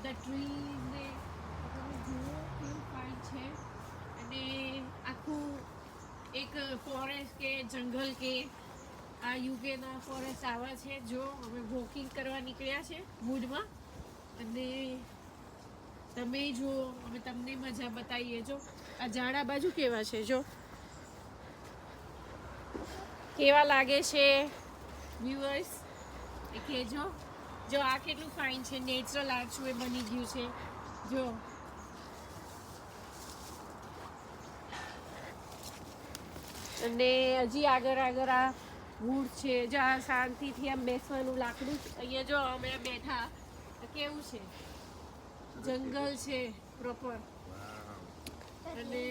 બધા ટ્રીઝ ને તમે જુઓ કેવું ફાઇન છે અને આખું એક ફોરેસ્ટ કે જંગલ કે આ યુકેના ફોરેસ્ટ આવા છે. જો અમે વોકિંગ કરવા નીકળ્યા છે વુડમાં અને તમે જુઓ અમે તમને મજા બતાવીએ. જો આ ઝાડા બાજુ કેવા છે, જો કેવા લાગે છે વ્યુઅર્સ એ કહેજો. જો આ કેટલું ફાઇન છે, નેચરલ આર્ચવે બની ગયું છે. જો અને હજી આગળ આગળ આ વુડ છે. જો આ શાંતિથી આમ બેસવાનું લાકડું અહીંયા જો અમે બેઠા કેવું છે, જંગલ છે પ્રોપર. અને